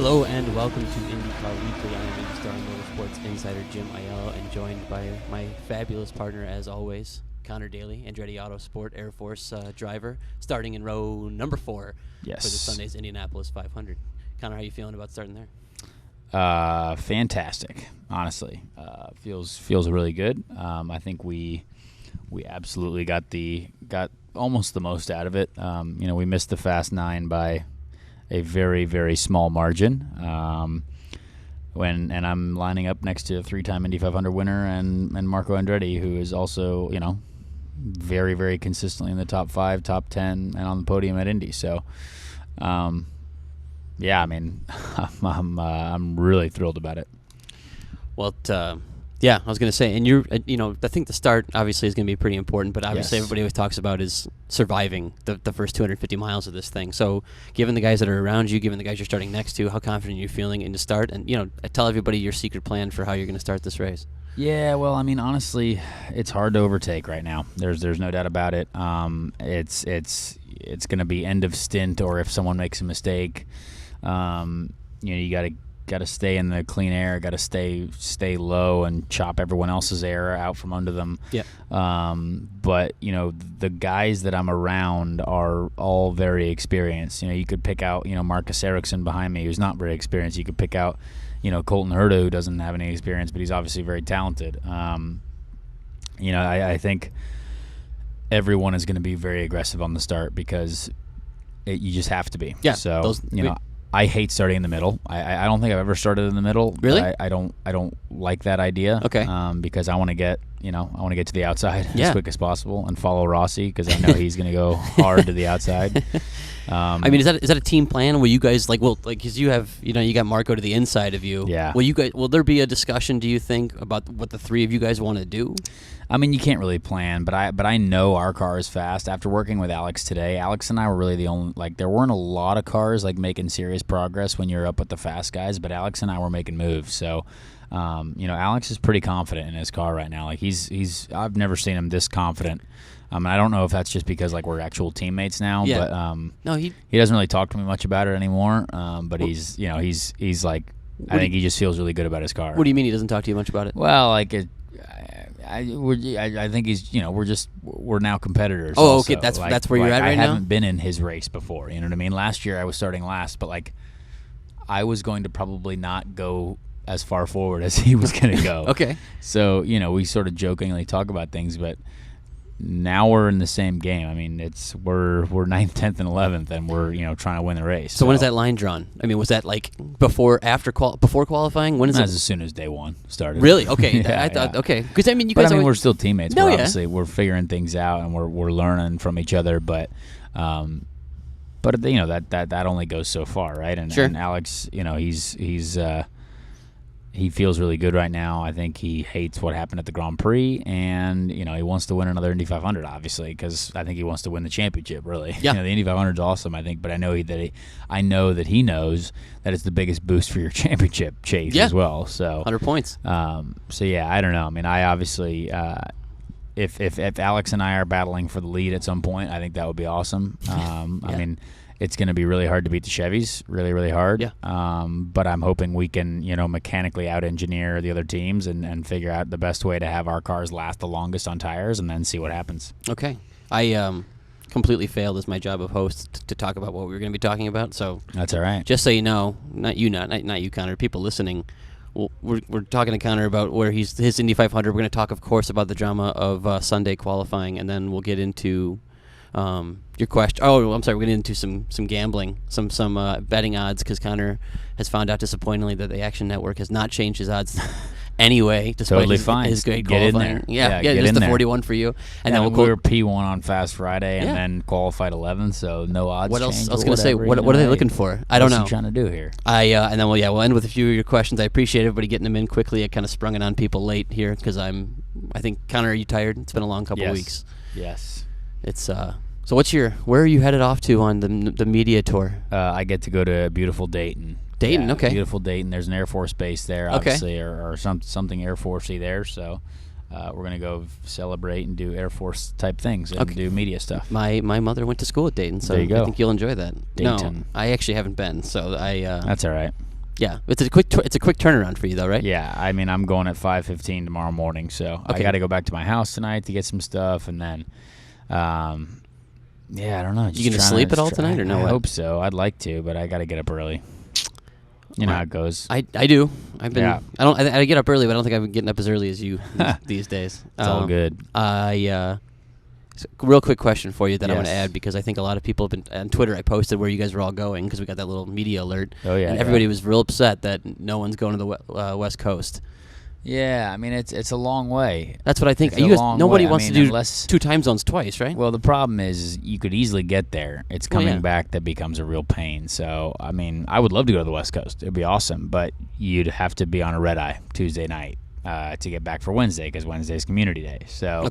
Hello and welcome to IndyCar Weekly. I am IndyStar Motorsports Insider Jim Ayello and joined by my fabulous partner as always, Conor Daly, Andretti Autosport Air Force driver, starting in row number 4 for this Sunday's Indianapolis 500. Conor, how are you feeling about starting there? Fantastic, honestly. Feels really good. I think we absolutely got almost the most out of it. We missed the Fast 9 by a very, very small margin. And I'm lining up next to a 3-time Indy 500 winner and Marco Andretti, who is also, very, very consistently in the top 5, top 10, and on the podium at Indy. So, I'm really thrilled about it. Well, I was going to say, and I think the start obviously is going to be pretty important, but obviously everybody always talks about is surviving the first 250 miles of this thing. So given the guys that are around you, given the guys you're starting next to, how confident are you feeling in the start? And, tell everybody your secret plan for how you're going to start this race. Yeah, well, honestly, it's hard to overtake right now. There's no doubt about it. It's going to be end of stint, or if someone makes a mistake, you got to stay in the clean air, got to stay low and chop everyone else's air out from under them. Yeah. But the guys that I'm around are all very experienced. You could pick out Marcus Ericsson behind me, who's not very experienced. You could pick out Colton Herta, who doesn't have any experience, but he's obviously very talented. I think everyone is going to be very aggressive on the start because you just have to be. Yeah. So I hate starting in the middle. I don't think I've ever started in the middle. Really? I don't like that idea. Okay. Because I want to get to the outside as quick as possible and follow Rossi, because I know he's going to go hard to the outside. Is that a team plan? Will you guys because you have you got Marco to the inside of you? Yeah. Will there be a discussion? Do you think about what the three of you guys want to do? You can't really plan, but I know our car is fast. After working with Alex today, Alex and I were really the only, there weren't a lot of cars making serious progress when you're up with the fast guys, but Alex and I were making moves. So, Alex is pretty confident in his car right now. I've never seen him this confident. I don't know if that's just because we're actual teammates now, but no, he doesn't really talk to me much about it anymore. But he's I think he just feels really good about his car. What do you mean he doesn't talk to you much about it? Well, I think he's we're now competitors. Oh, also. okay, that's where you're at right now. I haven't been in his race before. You know what I mean? Last year I was starting last, but I was going to probably not go as far forward as he was going to go. Okay. So we sort of jokingly talk about things, but now we're in the same game. We're 9th, 10th, and 11th, and we're trying to win the race. So when is that line drawn? Was that before qualifying? When is it? As soon as day one started. Really? Okay. Yeah, I thought okay, because you but guys. we're still teammates. No, Obviously we're figuring things out and we're learning from each other. But that only goes so far, right? And, sure. And Alex, he feels really good right now. I think he hates what happened at the Grand Prix, and he wants to win another Indy 500, obviously, because I think he wants to win the championship. Really, yeah. The Indy 500 is awesome, I think, but I know that he knows that it's the biggest boost for your championship chase as well. So 100 points. So yeah, I don't know. I obviously, if Alex and I are battling for the lead at some point, I think that would be awesome. Yeah. It's going to be really hard to beat the Chevys, really, really hard. Yeah. But I'm hoping we can, mechanically out-engineer the other teams and figure out the best way to have our cars last the longest on tires, and then see what happens. Okay. I completely failed as my job of host to talk about what we were going to be talking about. So that's all right. Just so you know, not you, Conor. People listening, we're talking to Conor about where his Indy 500. We're going to talk, of course, about the drama of Sunday qualifying, and then we'll get into. Your question. Oh, I'm sorry. We're getting into some gambling, some betting odds, because Conor has found out disappointingly that the Action Network has not changed his odds anyway, despite his great qualifying. Yeah, just the 41 for you. And then we were P1 on Fast Friday, and then qualified 11th, so no odds. What else? Change I was going to say, what are they looking for? I don't know. What's he trying to do here? And then we'll end with a few of your questions. I appreciate everybody getting them in quickly. I kind of sprung it on people late here because I think, Conor, are you tired? It's been a long couple of weeks. Yes. It's So where are you headed off to on the media tour? I get to go to beautiful Dayton. Dayton, okay. Beautiful Dayton. There's an Air Force base there, obviously, or something Air Force-y there. So we're going to go celebrate and do Air Force type things and do media stuff. My mother went to school at Dayton, so there you go. I think you'll enjoy that. Dayton. No, I actually haven't been, so That's all right. Yeah, it's a quick turnaround for you though, right? Yeah, I mean, I'm going at 5:15 tomorrow morning, so I got to go back to my house tonight to get some stuff, and then, yeah, I don't know. You gonna sleep at all tonight or no? I hope so. I'd like to, but I got to get up early. You know how it goes. I do. I've been. Yeah. I get up early, but I don't think I've been getting up as early as you these days. It's all good. Real quick question for you that I want to add, because I think a lot of people have been on Twitter. I posted where you guys were all going because we got that little media alert. Oh yeah, and everybody was real upset that no one's going to the West Coast. Yeah, I mean it's a long way. That's what I think. Nobody wants to do 2 time zones twice, right? Well, the problem is you could easily get there. It's coming back that becomes a real pain. So I mean, I would love to go to the West Coast. It'd be awesome, but you'd have to be on a red eye Tuesday night to get back for Wednesday, because Wednesday's Community Day. So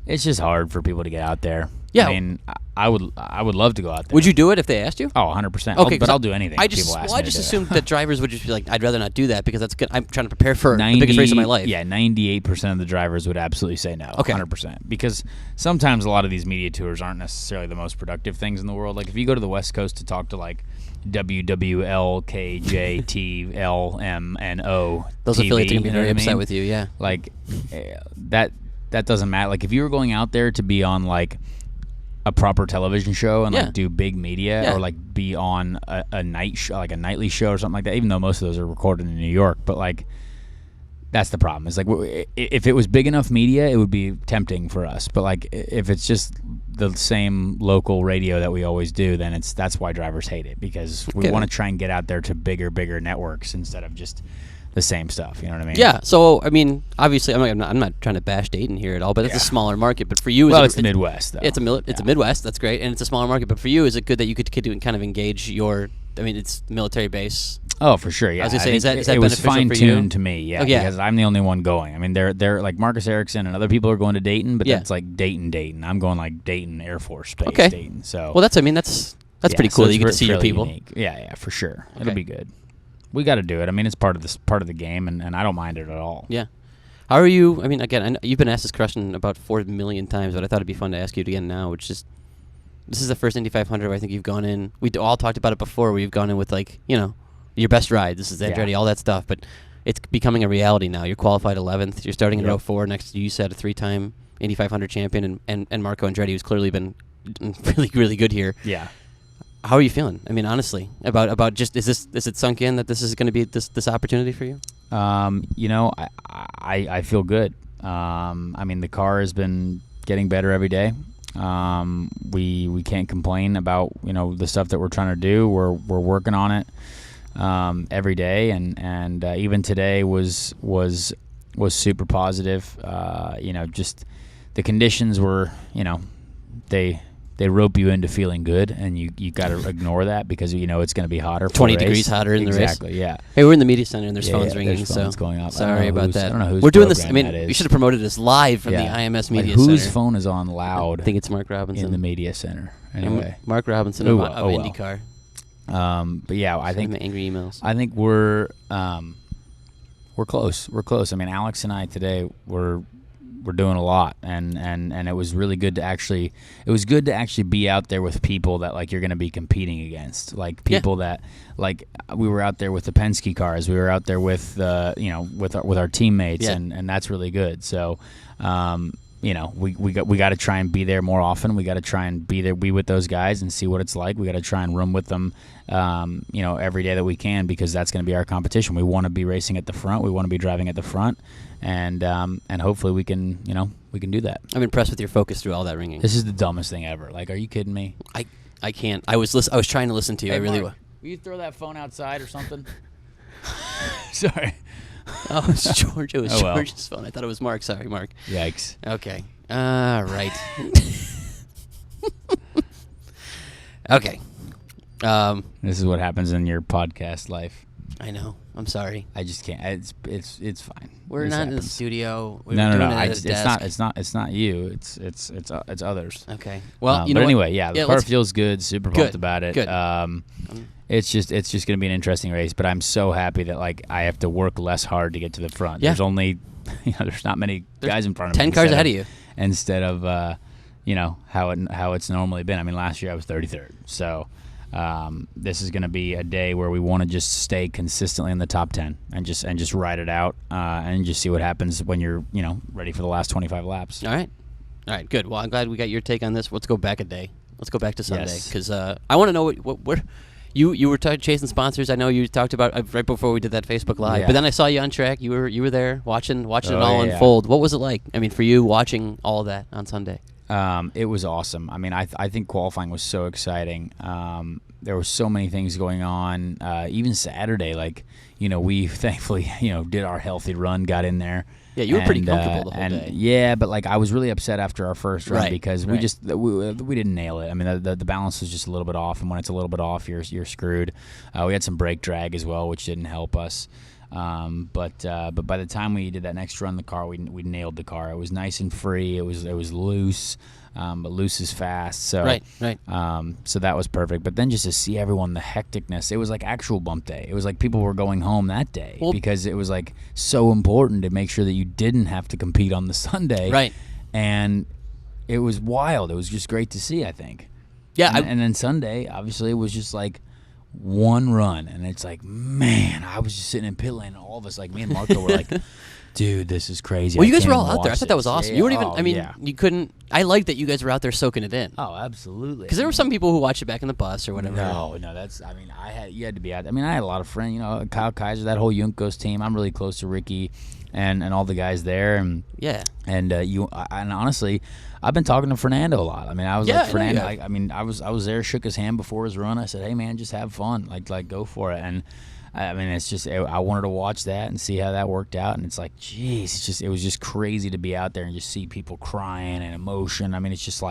it's just hard for people to get out there. Yeah, I mean, I would love to go out there. Would you do it if they asked you? Oh, 100%. Okay, but I'll do anything. I just assumed that drivers would just be like, I'd rather not do that because that's good. I'm trying to prepare for the biggest race of my life. Yeah, 98% of the drivers would absolutely say no. Okay, 100%. Because sometimes a lot of these media tours aren't necessarily the most productive things in the world. Like if you go to the West Coast to talk to like WWLKJTLMNO, those affiliates are gonna be very upset with you. Yeah, like that doesn't matter. Like if you were going out there to be on like a proper television show and like do big media or like be on a night show, like a nightly show or something like that, even though most of those are recorded in New York, but like that's the problem. It's like if it was big enough media, it would be tempting for us. But like if it's just the same local radio that we always do, then that's why drivers hate it, because we want to try and get out there to bigger networks instead of just the same stuff. You know what I mean? Yeah. So I mean, obviously, I'm not trying to bash Dayton here at all, but it's a smaller market. But for you, it's the Midwest, though. It's a Midwest. That's great, and it's a smaller market. But for you, is it good that you could kind of engage your? I mean, it's military base. Oh, for sure. Yeah. I was gonna say, is that it was fine tuned to me? Yeah, because I'm the only one going. I mean, they're like Marcus Erickson and other people are going to Dayton, but that's like Dayton. I'm going like Dayton Air Force Base, Dayton. So well, that's pretty cool. So that you get to see your people. Unique. Yeah, for sure. Okay. It'll be good. We got to do it. I mean, it's part of the game, and I don't mind it at all. Yeah. How are you? I mean, again, I know you've been asked this question about 4 million times, but I thought it'd be fun to ask you again now, which is, this is the first Indy 500 where I think you've gone in. We all talked about it before, where you've gone in with, like, your best ride. This is Andretti, all that stuff, but it's becoming a reality now. You're qualified 11th. You're starting in row 4 next to, you said, a 3-time Indy 500 champion, and Marco Andretti, who's clearly been really, really good here. Yeah. How are you feeling? I mean, honestly, about just is it sunk in that this is going to be this opportunity for you? I feel good. I mean, the car has been getting better every day. We can't complain about the stuff that we're trying to do. We're working on it every day, and even today was super positive. Just the conditions were they rope you into feeling good, and you got to ignore that because it's going to be hotter. 20 degrees hotter in the race. Exactly. Yeah. Hey, we're in the media center and there's phones ringing. There's phones going off. Sorry about that. I don't know who's we're doing this. I mean, we should have promoted this live from the IMS Media Center. Whose phone is on loud? I think it's Mark Robinson in the media center. Anyway, Mark Robinson of IndyCar. But yeah, I think angry emails. I think we're close. We're close. I mean, Alex and I today we're doing a lot, and it was really good to actually be out there with people that like you're going to be competing against, like people that like we were out there with the Penske cars, we were out there with with our teammates, and that's really good. So we got to try and be there more often. We got to try and be with those guys and see what it's like. We got to try and room with them every day that we can, because that's going to be our competition. We want to be racing at the front. We want to be driving at the front. And hopefully we can do that. I'm impressed with your focus through all that ringing. This is the dumbest thing ever. Like, are you kidding me? I can't. I was trying to listen to you. Hey, I really Mark, will you throw that phone outside or something? Sorry. Oh, it's George. It was George's phone. I thought it was Mark. Sorry, Mark. Yikes. Okay. Right. Okay. This is what happens in your podcast life. I know. I'm sorry. I just can't. It's fine. We're this not happens. in the studio. No. It's not you. It's others. Okay. Well, but anyway, the car feels good. Super pumped about it. Good. It's just going to be an interesting race. But I'm so happy that like I have to work less hard to get to the front. Yeah. There's only there's not many guys in front of me. 10 cars ahead of you. Instead of how it's normally been. I mean, last year I was 33rd. So This is going to be a day where we want to just stay consistently in the top 10 and just ride it out and just see what happens when you're ready for the last 25 laps. All right, good. Well, I'm glad we got your take on this. Let's go back a day. Let's go back to Sunday because I want to know what you were chasing sponsors. I know you talked about right before we did that Facebook Live, but then I saw you on track. You were there watching it all unfold. What was it like? I mean, for you watching all of that on Sunday? It was awesome. I mean, I think qualifying was so exciting. There were so many things going on. Even Saturday, we thankfully, did our healthy run, got in there. Yeah, you were pretty comfortable the whole day. Yeah, but I was really upset after our first run because we didn't nail it. I mean, the balance was just a little bit off, and when it's a little bit off, you're screwed. We had some brake drag as well, which didn't help us. But by the time we did that next run, the car we nailed the car. It was nice and free. It was loose, but loose is fast. So right. So that was perfect. But then just to see everyone, the hecticness, it was like actual bump day. It was like people were going home that day because it was so important to make sure that you didn't have to compete on the Sunday. Right. And it was wild. It was just great to see, I think. Yeah. And then Sunday, obviously, it was just one run, and it's man, I was just sitting in pit lane, and all of us, me and Marco, were dude, this is crazy. Well, you guys were all out there. I thought that was awesome. Yeah, you weren't even. You couldn't. I like that you guys were out there soaking it in. Oh, absolutely. Because there were some people who watched it back in the bus or whatever. No, that's. I mean, you had to be out. I mean, I had a lot of friends. Kyle Kaiser, that whole Juncos team. I'm really close to Ricky, and all the guys there. And and honestly, I've been talking to Fernando a lot. I mean, I was Fernando. I was there, shook his hand before his run. I said, hey man, just have fun, go for it. And I mean, it's just I wanted to watch that and see how that worked out. And it's geez, it was just crazy to be out there and just see people crying and emotion. I mean, it's just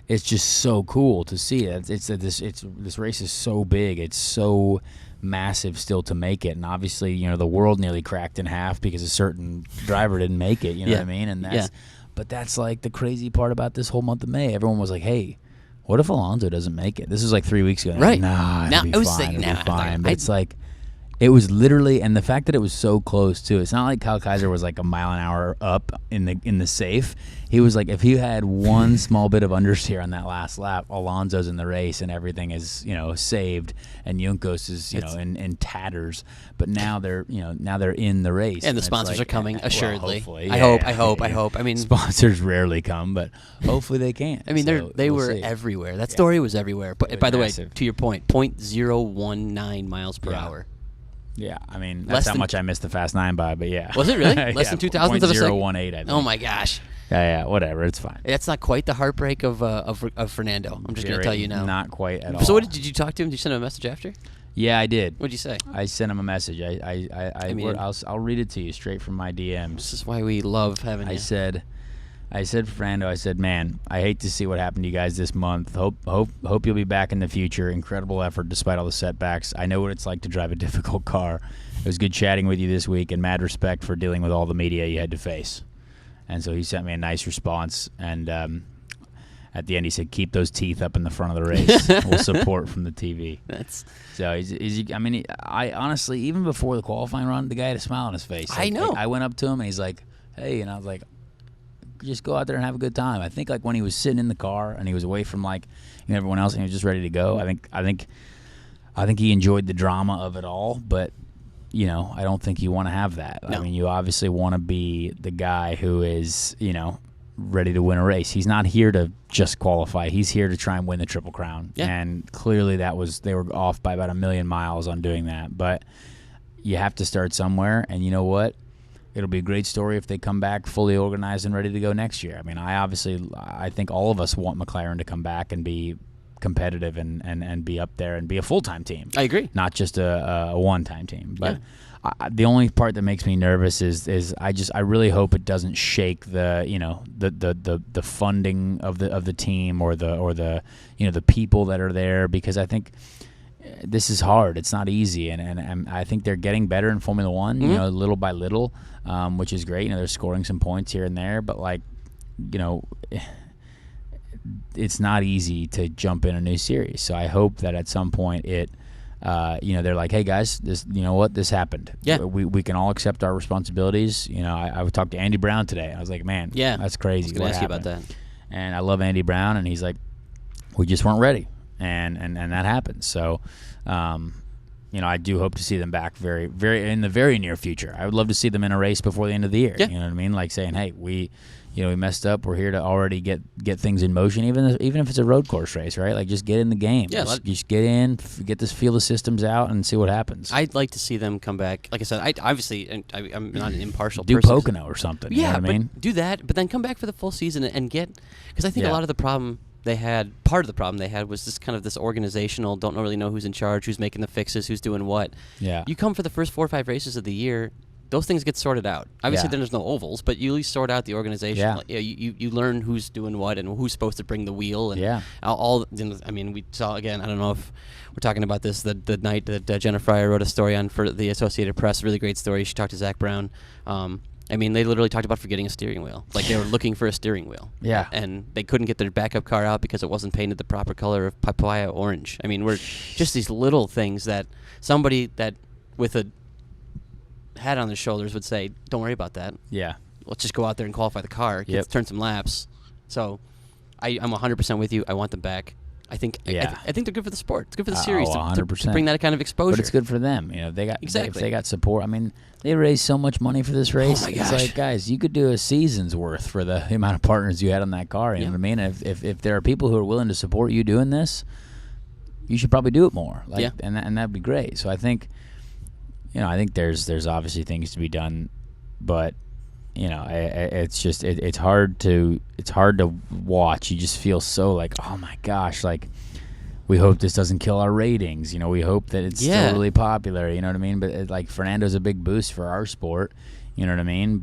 it's just so cool to see it. This race is so big. It's so massive still to make it, and obviously, the world nearly cracked in half because a certain driver didn't make it. You know what I mean? And that's. But that's the crazy part about this whole month of May. Everyone was hey, what if Alonso doesn't make it? This was 3 weeks ago. Right. Nah, it'll be fine. But it's it was literally, and the fact that it was so close too. It's not like Kyle Kaiser was a mile an hour up in the safe. He was if he had one small bit of understeer on that last lap, Alonso's in the race and everything is saved, and Juncos is in tatters. But now they're in the race, and the sponsors are coming assuredly. Well, hopefully, I hope. I mean, sponsors rarely come, but hopefully they can. I mean, they were everywhere. That story was everywhere. But by the way, to your point, 0.019 miles per hour. Yeah, I mean, that's how much I missed the Fast 9 by, but yeah. Was it really? Less than 2,000th of a second? 0.018, I think. Oh, my gosh. Yeah, whatever. It's fine. That's not quite the heartbreak of Fernando. I'm just going to tell you now. Not quite at all. So did you talk to him? Did you send him a message after? Yeah, I did. What'd you say? I sent him a message. I'll read it to you straight from my DMs. This is why we love having you. I said, Fernando, man, I hate to see what happened to you guys this month. Hope you'll be back in the future. Incredible effort despite all the setbacks. I know what it's like to drive a difficult car. It was good chatting with you this week, and mad respect for dealing with all the media you had to face. And so he sent me a nice response, and at the end he said, keep those teeth up in the front of the race. We'll support from the TV. I honestly, even before the qualifying run, the guy had a smile on his face. I know. I went up to him, and he's like, hey, and I was like, just go out there and have a good time. I think when he was sitting in the car and he was away from everyone else and he was just ready to go, I think he enjoyed the drama of it all, but I don't think you want to have that. No. I mean, you obviously want to be the guy who is, ready to win a race. He's not here to just qualify. He's here to try and win the Triple Crown. Yeah. And clearly they were off by about 1,000,000 miles on doing that. But you have to start somewhere, and you know what? It'll be a great story if they come back fully organized and ready to go next year. I mean, I think all of us want McLaren to come back and be competitive and be up there and be a full-time team. I agree. Not just a one-time team. But the only part that makes me nervous is I really hope it doesn't shake the funding of the team or the people that are there, because I think this is hard. It's not easy, and I think they're getting better in Formula One, little by little, which is great. They're scoring some points here and there, but it's not easy to jump in a new series. So I hope that at some point they're like, hey guys, this, this happened. Yeah, we can all accept our responsibilities. I would talk to Andy Brown today. I was like, man, that's crazy. I was going to ask you about that. And I love Andy Brown, and he's like, we just weren't ready. and that happens. So, I do hope to see them back very, very in the very near future. I would love to see them in a race before the end of the year. Yeah. You know what I mean? Like saying, hey, we messed up. We're here to already get things in motion, even if it's a road course race, right? Like just get in the game. Yeah, just get in, get this feel the systems out, and see what happens. I'd like to see them come back. Like I said, I'm not an impartial do person. Pocono or something. Yeah, you know what I mean? do that, but then come back for the full season and get, because I think Yeah. a lot of the problem part of the problem they had was this organizational, don't really know who's in charge, who's making the fixes, who's doing what. Yeah. You come for the first 4 or 5 races of the year, those things get sorted out. Obviously, Yeah. then there's no ovals, but you at least sort out the organization. Yeah. Like, you learn who's doing what and who's supposed to bring the wheel. And Yeah. we saw, again, I don't know if we're talking about this, the night that Jenna Fryer wrote a story on for the Associated Press, really great story. She talked to Zach Brown. They literally talked about forgetting a steering wheel. Like, they were looking for a steering wheel. Yeah. And they couldn't get their backup car out because it wasn't painted the proper color of papaya orange. We're just these little things that somebody that with a hat on their shoulders would say, don't worry about that. Yeah. Let's just go out there and qualify the car. Yep. Turn some laps. So I'm 100% with you. I want them back. I think Yeah. I think they're good for the sport. It's good for the series to 100%. bring that kind of exposure. But it's good for them. They got Exactly. if they got support. They raised so much money for this race. my It's gosh. like, guys, you could do a season's worth for the amount of partners you had on that car. You know what I mean? If there are people who are willing to support you doing this, you should probably do it more. Yeah. And that'd be great. So I think, I think there's obviously things to be done, but it's just it's hard to watch. You just feel so like, oh my gosh, like we hope this doesn't kill our ratings. We hope that it's still really popular. You know what I mean? But Fernando's a big boost for our sport. You know what I mean?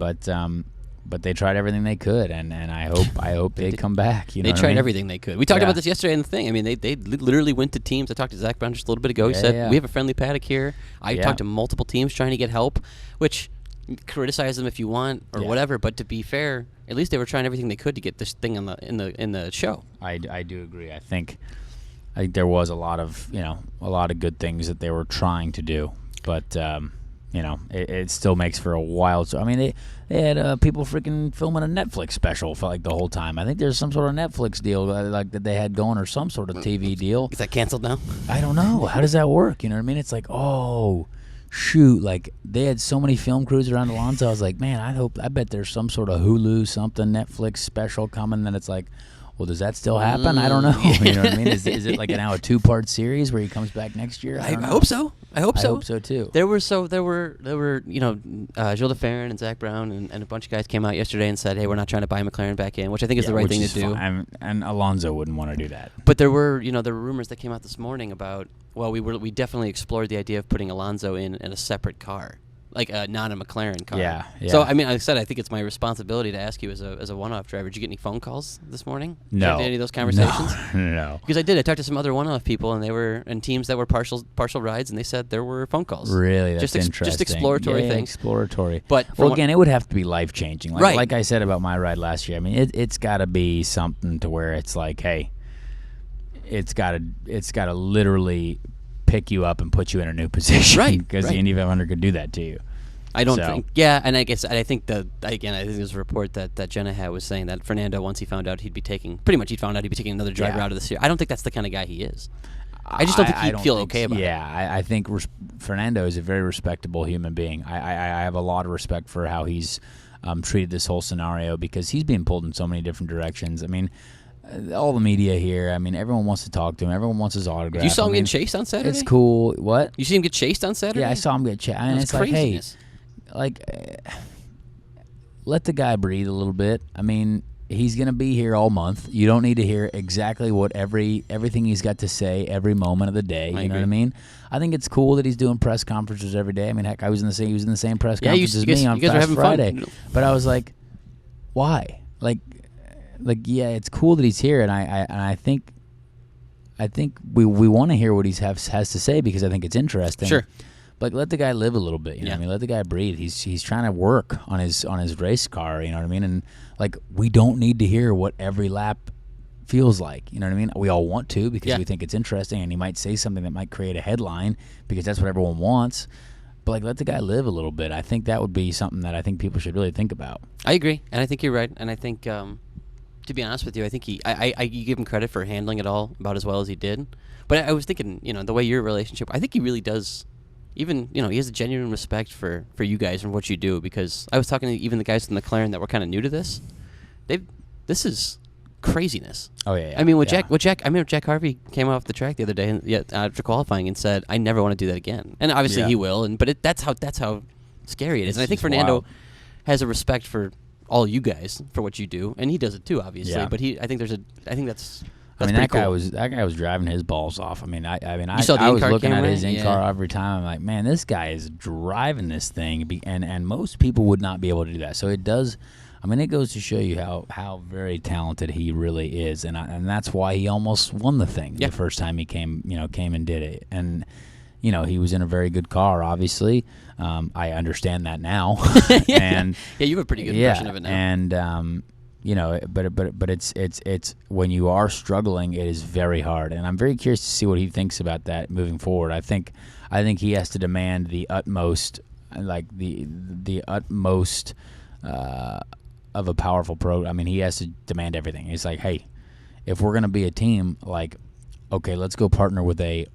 But they tried everything they could, and I hope they come back. They tried everything they could. We talked about this yesterday in the thing. They literally went to teams. I talked to Zach Brown just a little bit ago. He said, we have a friendly paddock here. I talked to multiple teams trying to get help, which criticize them if you want or whatever. But to be fair, at least they were trying everything they could to get this thing in the show. I do agree. I think there was a lot of good things that they were trying to do, but it still makes for a wild. So they had people freaking filming a Netflix special for like the whole time. I think there's some sort of Netflix deal like that they had going, or some sort of TV deal. Is that canceled now? I don't know. How does that work? You know what I mean? It's like, oh shoot, like they had so many film crews around Alonso. I was like, man, I bet there's some sort of Hulu something Netflix special coming. Then it's like, well, does that still happen? I don't know. You know what I mean? Is it like now a 2-part series where he comes back next year? I hope so. I hope so too. There were Gilles DeFerrin and Zach Brown and a bunch of guys came out yesterday and said, hey, we're not trying to buy McLaren back in, which I think is the right thing to do. And Alonso wouldn't want to do that. But there were rumors that came out this morning about, well, we definitely explored the idea of putting Alonso in a separate car, like not a McLaren car. Yeah. So like I said, I think it's my responsibility to ask you as a one-off driver. Did you get any phone calls this morning? No. Did any of those conversations? No. Because I did. I talked to some other one-off people, and they were in teams that were partial rides, and they said there were phone calls. Really, that's interesting. Just exploratory things. Exploratory. But again, it would have to be life-changing. Right. Like I said about my ride last year. It's got to be something to where it's like, hey, it's got to literally pick you up and put you in a new position. Right. Because the Indy 500 could do that to you. I don't think. Yeah, and I think there's a report that Jenna had was saying that Fernando, once he found out he'd be taking another driver out of the series. I don't think that's the kind of guy he is. I just don't think he'd feel okay about it. Yeah, I think Fernando is a very respectable human being. I have a lot of respect for how he's treated this whole scenario, because he's being pulled in so many different directions. All the media here, everyone wants to talk to him. Everyone wants his autograph. You saw him get chased on Saturday? It's cool. What? You see him get chased on Saturday? Yeah, I saw him get chased. And That's it's craziness. like, hey, let the guy breathe a little bit. He's going to be here all month. You don't need to hear exactly what everything he's got to say every moment of the day. You know what I mean? I think it's cool that he's doing press conferences every day. Heck, he was in the same press conference as me on Fast Friday. But I was like, why? Like, yeah, it's cool that he's here, and I think we want to hear what he has to say, because I think it's interesting. Sure. But let the guy live a little bit. You know what I mean? Let the guy breathe. He's trying to work on his race car. You know what I mean? And we don't need to hear what every lap feels like. You know what I mean? We all want to, because we think it's interesting, and he might say something that might create a headline, because that's what everyone wants. But let the guy live a little bit. I think that would be something that I think people should really think about. I agree, and I think you're right, and I think To be honest with you, I think you give him credit for handling it all about as well as he did. But I was thinking, the way your relationship, I think he really does. Even, he has a genuine respect for you guys and what you do, because I was talking to even the guys from McLaren that were kind of new to this. This is craziness. Oh yeah. I mean, I remember Jack Harvey came off the track the other day after qualifying and said, "I never want to do that again." And obviously he will. But that's how scary it is. And I think Fernando has a respect for all you guys for what you do, and he does it too, obviously. Yeah. But I think that's that guy cool. was driving his balls off. I saw the was looking at his camera? in-car every time. I'm like, man, this guy is driving this thing, and most people would not be able to do that. So it does. It goes to show you how very talented he really is, and that's why he almost won the thing the first time he came and did it. And he was in a very good car, obviously. I understand that now. And you have a pretty good impression of it now. And but it's when you are struggling, it is very hard, and I'm very curious to see what he thinks about that moving forward. I think he has to demand the utmost, like the utmost of a powerful pro. He has to demand everything. He's like, hey, if we're gonna be a team, like, okay, let's go partner with a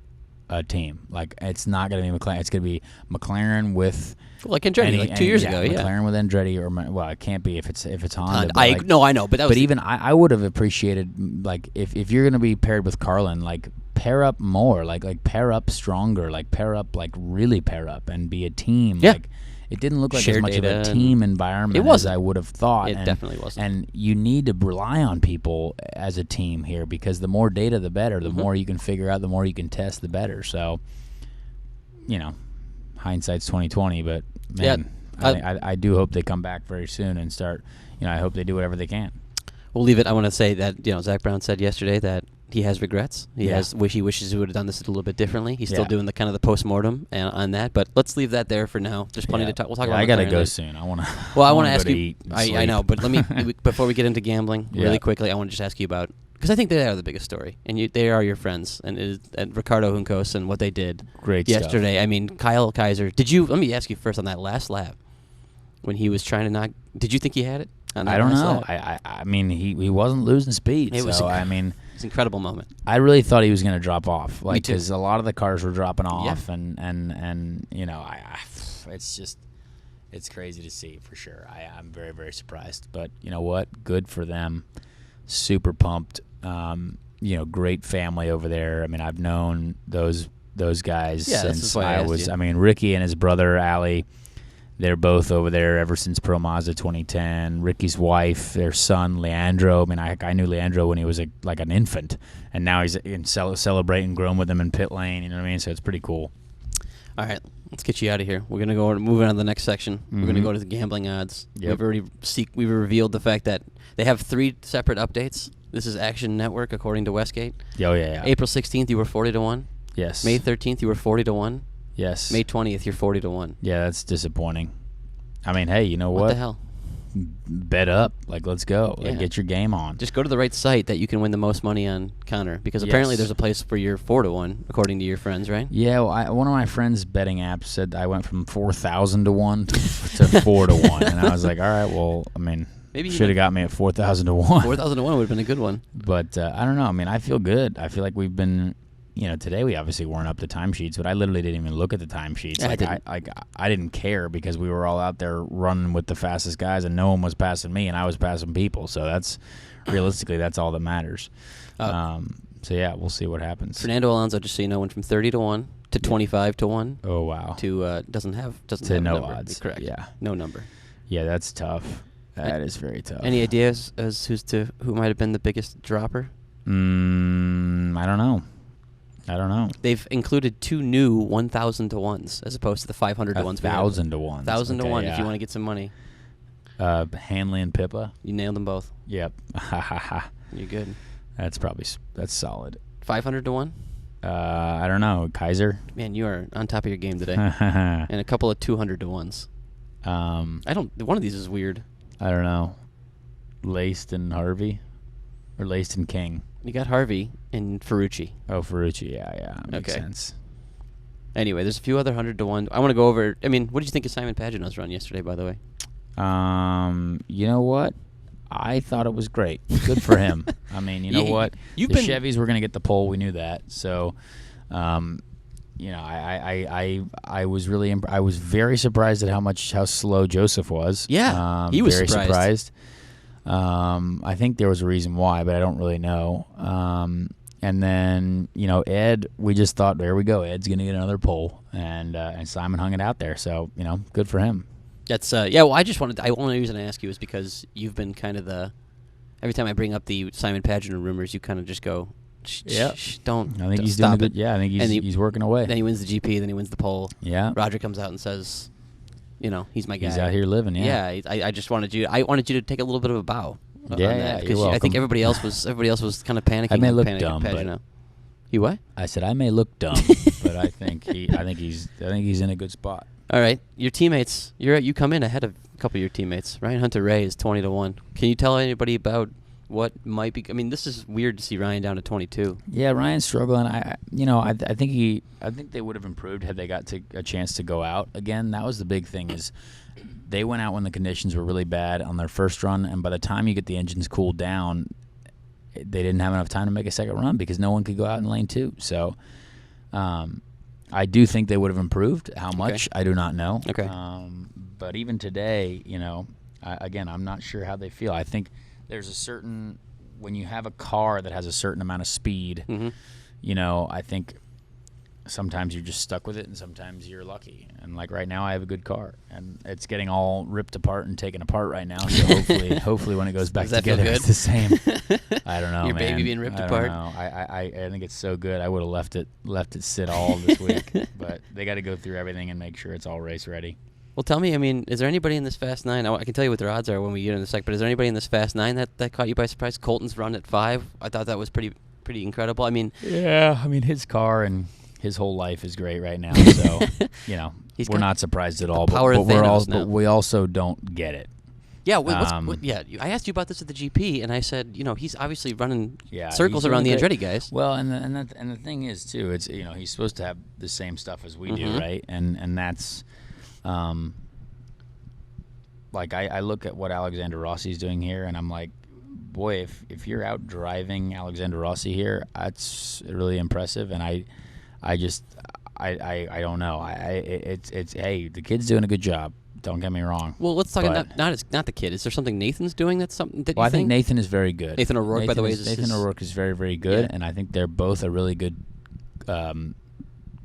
team. Like, it's not gonna be McLaren. It's gonna be McLaren with. Like Andretti, 2 years ago, McLaren with Andretti, or it can't be if it's Honda. I know, but that was. But even I would have appreciated, like, if you're gonna be paired with Carlin, like, pair up more, like pair up stronger, like pair up, like really pair up and be a team. Yeah. Like, it didn't look like Shared as much of a team environment as I would have thought. It definitely wasn't. And you need to rely on people as a team here, because the more data, the better. The more you can figure out, the more you can test, the better. So, hindsight's 2020, but man, I do hope they come back very soon and start. I hope they do whatever they can. We'll leave it. I want to say that Zach Brown said yesterday that he has regrets. He wishes he would have done this a little bit differently. He's still doing the kind of the postmortem on that, but let's leave that there for now. There's plenty to talk. We'll talk about. I gotta go soon. I want to. Well, I want to ask you. I know, but let me before we get into gambling really quickly. I want to just ask you about, because I think they are the biggest story, and they are your friends, and Ricardo Juncos and what they did yesterday. Stuff. Kyle Kaiser. Let me ask you first on that last lap when he was trying to knock. Did you think he had it? I don't know. He wasn't losing speed. It's an incredible moment. I really thought he was going to drop off, because a lot of the cars were dropping off, and it's crazy to see for sure. I'm very, very surprised, but you know what? Good for them. Super pumped. Great family over there. I've known those guys since I was. Ricky and his brother Ali. They're both over there ever since Pro Mazda 2010. Ricky's wife, their son, Leandro. I knew Leandro when he was like an infant, and now he's celebrating, growing with him in pit lane. You know what I mean? So it's pretty cool. All right, let's get you out of here. We're going to move on to the next section. We're going to go to the gambling odds. Yep. We've revealed the fact that they have 3 separate updates. This is Action Network, according to Westgate. Oh, yeah. April 16th, you were 40-1. Yes. May 13th, you were 40-1. Yes. May 20th, you're 40-1. Yeah, that's disappointing. Hey, you know what? What the hell? Bet up. Let's go. Get your game on. Just go to the right site that you can win the most money on Conor, because apparently there's a place for your 4-1, according to your friends, right? Yeah, well, one of my friends' betting apps said I went from 4,000 to 1 to 4 to 1, and I was like, all right, well, maybe should have got me at 4,000 to 1. 4,000 to 1 would have been a good one. But I don't know. I feel good. I feel like we've been. Today we obviously weren't up the timesheets, but I literally didn't even look at the timesheets. I didn't care, because we were all out there running with the fastest guys, and no one was passing me, and I was passing people. So that's realistically that's all that matters. So yeah, we'll see what happens. Fernando Alonso, just so you know, went from 30-1 to 25-1. Oh wow! To doesn't have no number. odds. Correct. Yeah, no number. Yeah, that's tough. That is very tough. Any ideas as who might have been the biggest dropper? I don't know. They've included 2 new 1,000 to ones as opposed to the 500 to ones. 1,000 to ones. 1,000 to 1 if you want to get some money. Hanley and Pippa. You nailed them both. Yep. You're good. That's solid. 500 to 1? I don't know. Kaiser. Man, you are on top of your game today. And a couple of 200 to ones. One of these is weird. I don't know. Laced and Harvey, or Laced and King. You got Harvey and Ferrucci. Oh, Ferrucci, yeah, makes sense. Anyway, there's a few other 100 to 1. I want to go over. What did you think of Simon Pagino's run yesterday? By the way, you know what? I thought it was great. Good for him. I mean, you know what? The Chevys were going to get the pole. We knew that. So, you know, I was really I was very surprised at how slow Joseph was. Yeah, he was very surprised. I think there was a reason why, but I don't really know. And then, you know, Ed, we just thought, there we go. Ed's going to get another pole, and Simon hung it out there. So, you know, good for him. That's yeah. Well, I only reason I ask you is because you've been kind of every time I bring up the Simon Pageant rumors, you kind of just go, don't. I think he's stop doing good. Yeah, I think he's working away. Then he wins the GP, then he wins the pole. Yeah. Roger comes out and says, you know, he's my guy. He's out here living. Yeah. Yeah. I just wanted you to take a little bit of a bow. Yeah, because I think everybody else was kind of panicking. I may look panicking dumb, but now. You what? I said I may look dumb, but I think he's in a good spot. All right, your teammates. You come in ahead of a couple of your teammates. Ryan Hunter-Reay is 20-1. Can you tell anybody about what might be? I mean, this is weird to see Ryan down to 22. Yeah, Ryan's struggling. I think they would have improved had they got a chance to go out again. That was the big thing is. They went out when the conditions were really bad on their first run, and by the time you get the engines cooled down, they didn't have enough time to make a second run because no one could go out in lane 2. So I do think they would have improved. How much, I do not know. Okay. But even today, you know, again, I'm not sure how they feel. I think there's a certain – when you have a car that has a certain amount of speed, you know, I think – sometimes you're just stuck with it, and sometimes you're lucky. And like right now, I have a good car, and it's getting all ripped apart and taken apart right now. So hopefully, when it goes back together, it's the same. I don't know, Your man. baby being ripped I apart. don't know. I think it's so good. I would have left it sit all this week, but they got to go through everything and make sure it's all race ready. Well, tell me. I mean, is there anybody in this Fast 9? I can tell you what their odds are when we get in a sec. But is there anybody in this Fast 9 that caught you by surprise? Colton's run at 5. I thought that was pretty incredible. I mean, yeah. I mean, his car and his whole life is great right now, so you know we're not surprised at all. But we also don't get it. Yeah, I asked you about this at the GP, and I said, you know, he's obviously running circles around the Andretti guys. Well, and the thing is too, it's you know he's supposed to have the same stuff as we do, right? And that's, like I look at what Alexander Rossi's doing here, and I'm like, boy, if you're out driving Alexander Rossi here, that's really impressive, and I don't know. It's hey, the kid's doing a good job. Don't get me wrong. Well, let's talk not the kid. Is there something Nathan's doing that's something that I think Nathan is very good. Nathan O'Rourke, by the way, Nathan O'Rourke is very, very good, and I think they're both a really good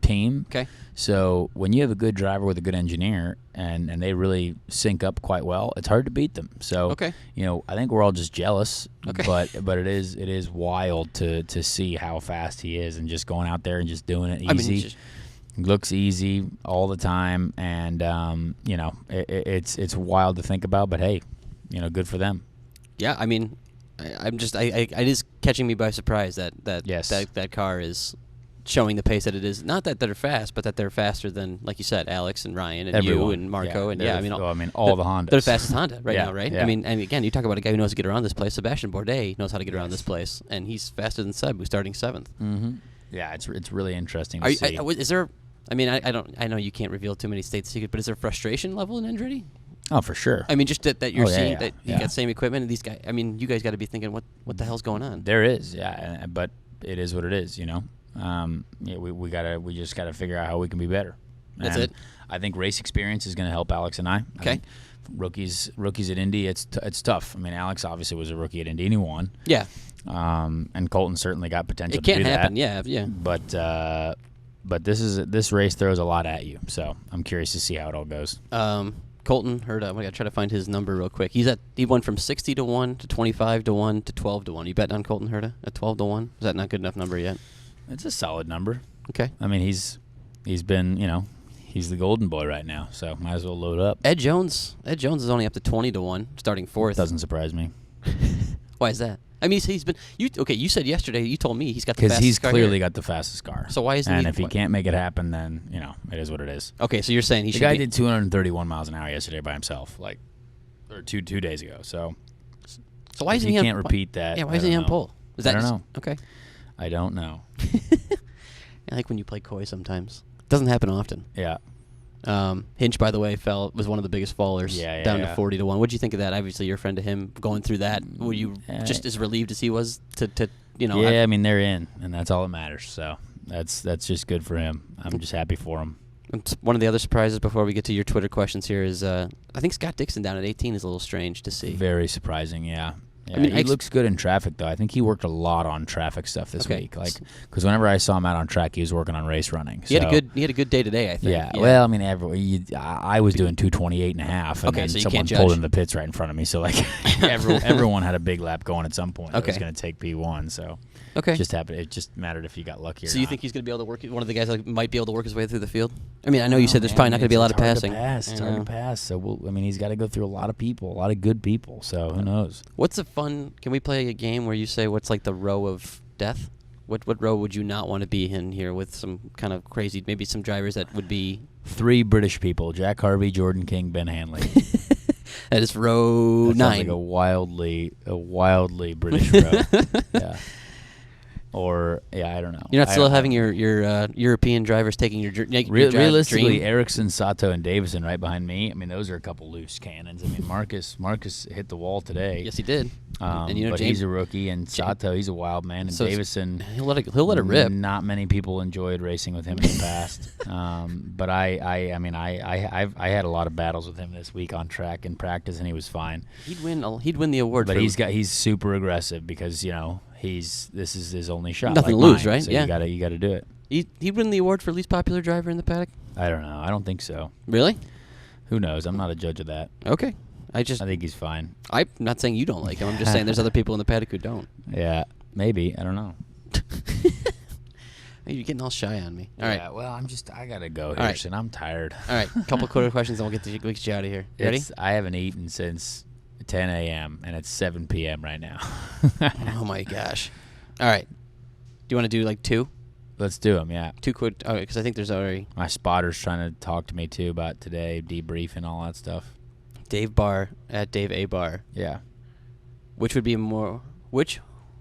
team. Okay. So when you have a good driver with a good engineer, and they really sync up quite well, it's hard to beat them. So you know, I think we're all just jealous. Okay. But it is wild to see how fast he is, and just going out there and just doing it easy. I mean, looks easy all the time, and you know, it's wild to think about. But hey, you know, good for them. Yeah, I mean, it is catching me by surprise that car is showing the pace that it is. Not that they're fast, but that they're faster than, like you said, Alex and Ryan and Everyone. you and Marco and I mean all the Hondas. They're the fastest Honda right now, right? Yeah. I mean, and again, you talk about a guy who knows to get around this place. Sebastian Bourdais knows how to get around this place, and he's faster than Seb, who's starting 7th. Mm-hmm. Yeah, it's really interesting to see. Is there? I mean, I know you can't reveal too many state secrets, but is there frustration level in Andretti? Oh, for sure. I mean, just that you're seeing that you got same equipment, and these guys. I mean, you guys got to be thinking, what the hell's going on? There is, yeah, but it is what it is, you know. Yeah, we just gotta figure out how we can be better. That's it. I think race experience is going to help Alex and I. Okay. Rookies at Indy, it's tough. I mean, Alex obviously was a rookie at Indy, and he won. Yeah. And Colton certainly got potential. It can't to do happen. That. Yeah. But this race throws a lot at you, so I'm curious to see how it all goes. Colton Herta, I'm gonna try to find his number real quick. He went from 60-1 to 25-1 to 12-1. You betting on Colton Herta at 12-1? Is that not good enough number yet? It's a solid number. Okay. I mean, he's been, you know, he's the golden boy right now, so might as well load up. Ed Jones is only up to 20-1, starting 4th. Doesn't surprise me. Why is that? I mean, he's been. You said yesterday. You told me he's got the fastest car. Because he's clearly got the fastest car. So why isn't he? And if he can't make it happen, then you know it is what it is. Okay, so you're saying the guy did 231 miles an hour yesterday by himself, or two days ago. So why isn't he? Can't repeat that. Yeah, why isn't he on pole? I don't know. Okay. I don't know. I like when you play coy sometimes. It doesn't happen often. Yeah. Hinch, by the way, was one of the biggest fallers, down to 40 to 1. What did you think of that? Obviously, you're a friend of him going through that. Were you just as relieved as he was to Yeah, I mean, they're in, and that's all that matters. So that's just good for him. I'm just happy for him. One of the other surprises before we get to your Twitter questions here is I think Scott Dixon down at 18 is a little strange to see. Very surprising, yeah. Yeah, I mean, he looks good in traffic, though. I think he worked a lot on traffic stuff this week. Like, because whenever I saw him out on track, he was working on race running. He had a good day today, I think. Yeah. Well, I mean, I was doing 2:28.5, and then so you someone can't pulled judge. in the pits right in front of me. So like, everyone had a big lap going at some point. It was going to take P1. So just happened. It just mattered if you got lucky or not. So you think he's going to be able to work? One of the guys that might be able to work his way through the field. I mean, I know you said there's probably not going to be a lot of passing. It's hard to pass. So he's got to go through a lot of people, a lot of good people. So who knows? What's a fun? Can we play a game where you say what's like the row of death? What row would you not want to be in here with some kind of crazy, maybe some drivers that would be 3 British people: Jack Harvey, Jordan King, Ben Hanley. That is row 9. Sounds like a wildly British row. Yeah. Or I don't know. You're not still having your European drivers taking your realistically, dream? Ericsson, Sato, and Davison right behind me. I mean, those are a couple loose cannons. I mean, Marcus hit the wall today. Yes, he did. And but James, he's a rookie, and Sato, he's a wild man, and Davison, he'll let it rip. Not many people enjoyed racing with him in the past. But I had a lot of battles with him this week on track and practice, and he was fine. He'd win the award. But he's super aggressive because this is his only shot. Nothing like to lose, mine, right? So yeah, you got to do it. He'd win the award for least popular driver in the paddock. I don't know. I don't think so. Really? Who knows? I'm not a judge of that. Okay. I think he's fine. I'm not saying you don't like him. I'm just saying there's other people in the paddock who don't. Yeah, maybe. I don't know. You're getting all shy on me. All right. Well, I gotta go, Harrison. I'm tired. All right. Couple quarter questions, and we'll get you out of here. Ready? I haven't eaten since 10 a.m. and it's 7 p.m. right now. Oh my gosh. All right. Do you want to do like 2? Let's do them. Yeah. 2 quick. Oh, because I think there's already my spotter's trying to talk to me too about today, debrief and all that stuff. Dave Barr at Dave A Barr. Yeah. Which would be more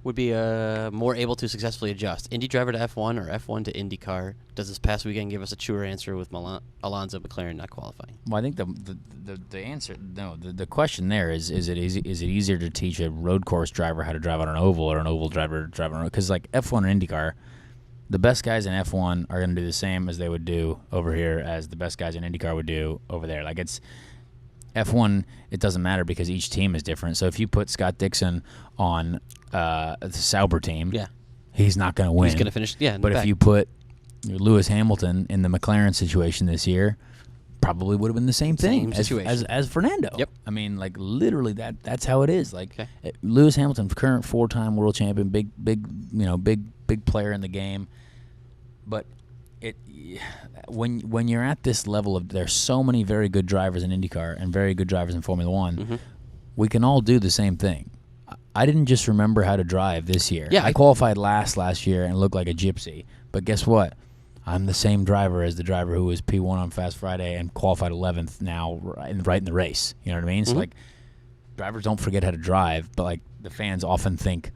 able to successfully adjust? Indy driver to F1 or F1 to IndyCar? Does this past weekend give us a truer answer with Alonso McLaren not qualifying? Well, I think the answer, no, the question there is it easier to teach a road course driver how to drive on an oval or an oval driver drive on a road? Because like F1 or IndyCar, the best guys in F1 are going to do the same as they would do over here as the best guys in IndyCar would do over there. Like it's F1, it doesn't matter because each team is different. So if you put Scott Dixon on the Sauber team, he's not going to win. He's going to finish, But if you put Lewis Hamilton in the McLaren situation this year, probably would have been the same thing as Fernando. Yep. I mean, like literally that's how it is. Like Lewis Hamilton, current 4-time world champion, big player in the game, but when you're at this level of there's so many very good drivers in IndyCar and very good drivers in Formula One, we can all do the same thing. I didn't just remember how to drive this year. Yeah, I qualified last year and looked like a gypsy. But guess what? I'm the same driver as the driver who was P1 on Fast Friday and qualified 11th now right in the race. You know what I mean? So like drivers don't forget how to drive, but like the fans often think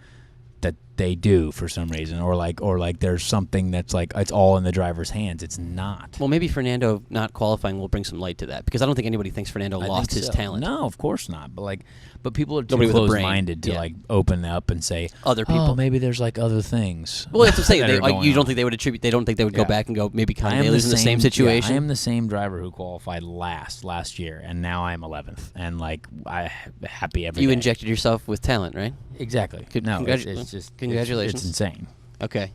that they do for some reason, or like there's something that's like it's all in the driver's hands. It's not. Well, maybe Fernando not qualifying will bring some light to that because I don't think anybody thinks Fernando lost his talent. No, of course not. But people are too close-minded to like open up and say other people. Oh, maybe there's like other things. Well, that's what I'm saying. You don't think they would attribute? They don't think they would go back and go maybe Conor Daly's in the same situation. I am the same driver who qualified last year, and now I am 11th, and like I happy every day. You injected yourself with talent, right? Exactly. It's just congratulations. It's insane. Okay.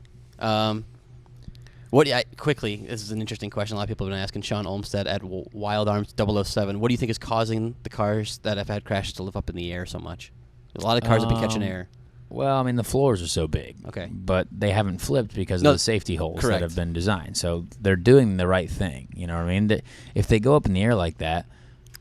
Quickly, this is an interesting question. A lot of people have been asking. Sean Olmstead at Wild Arms 007. What do you think is causing the cars that have had crashes to live up in the air so much? A lot of cars have been catching air. Well, I mean, the floors are so big. Okay. But they haven't flipped because of the safety holes that have been designed. So they're doing the right thing. You know what I mean? If they go up in the air like that,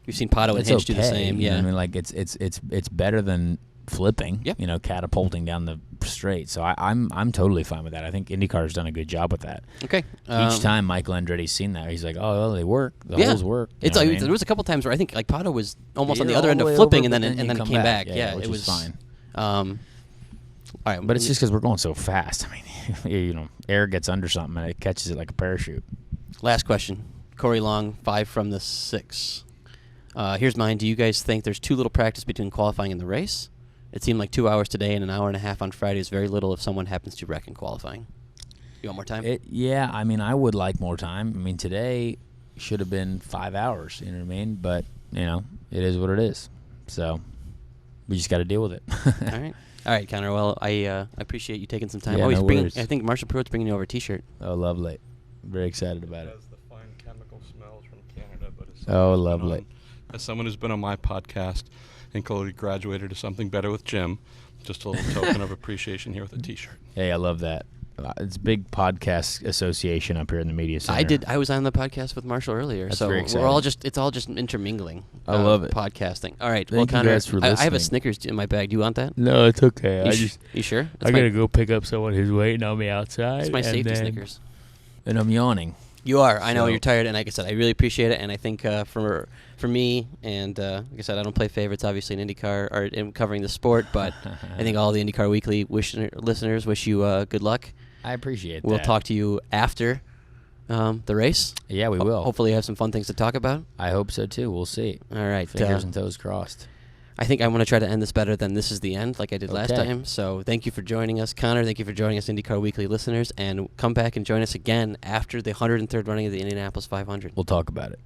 you've seen Pato and Hinch do the same. Yeah. I mean, like it's better than flipping. Yep. Catapulting down the straight. So I'm totally fine with that. I think IndyCar's done a good job with that. Okay. Each time Michael Andretti's seen that, he's like, "Oh, well, they work. The holes work." There was a couple times where I think like Pato was almost on the other end of flipping, and then it came back. Yeah, which it was fine. All right, but it's just because we're going so fast. I mean, air gets under something and it catches it like a parachute. Last question. Corey Long, 5 from the 6. Here's mine. Do you guys think there's too little practice between qualifying and the race? It seemed like 2 hours today and an hour and a half on Friday is very little if someone happens to wreck in qualifying. You want more time? Yeah, I mean, I would like more time. I mean, today should have been 5 hours, you know what I mean? But, it is what it is. So we just got to deal with it. All right, Conor. Well, I appreciate you taking some time. Yeah, no worries. I think Marshall Pruitt's bringing you over a T-shirt. Oh, lovely. Very excited about it. It has the fine chemical smells from Canada, but it's lovely. As someone who's been on my podcast and clearly graduated to something better with Jim, just a little token of appreciation here with a T-shirt. Hey, I love that. It's a big podcast association up here in the media center. I was on the podcast with Marshall earlier, That's so very it's all just intermingling. I love it. Podcasting. All right. Thank you Conor, guys for I have a listening. Snickers in my bag. Do you want that? No, it's okay. You sure? I gotta go pick up someone who's waiting on me outside. It's my and safety then- Snickers. And I'm yawning. You are. I know So- you're tired, and like I said, I really appreciate it. And I think for me, and like I said, I don't play favorites, obviously, in IndyCar or in covering the sport, but I think all the IndyCar Weekly listeners wish you good luck. I appreciate that. We'll talk to you after the race. Yeah, we will. Hopefully, have some fun things to talk about. I hope so, too. We'll see. All right. Fingers and toes crossed. I think I'm going to try to end this better than this is the end, like I did last Okay. time. So thank you for joining us, Conor. Thank you for joining us, IndyCar Weekly listeners. And come back and join us again after the 103rd running of the Indianapolis 500. We'll talk about it.